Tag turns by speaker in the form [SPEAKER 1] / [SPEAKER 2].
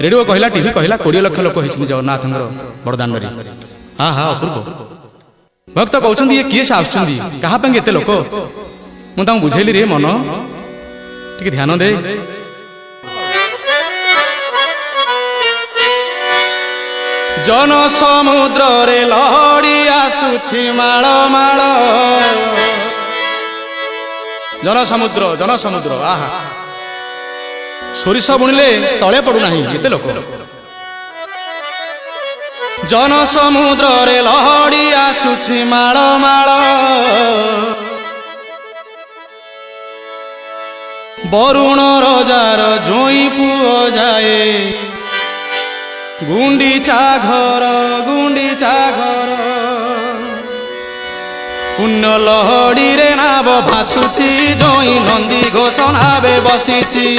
[SPEAKER 1] Radio कहला TV कहला 20 लाख लोक होइछिन जगन्नाथ बड़दान में। हाँ हाँ अपूर्व भक्त कहते ये किए से आसुंदी कहा एते लोक मुझे बुझेली रे मन टिके ध्यान दे। जन समुद्र रे लहड़ी आसुछि माळ माळ जन समुद्र आहा सोरिष बुणिले तले पड़ू नाही एते लोक। जन समुद्र रे लहड़ी आसुछि माळ माळ बरुण रजार जोई पुओ जाए गुंडीचा घर पुण्य लहड़ी रे नाव भासुची जोई नंदी घोष नावे बसिची।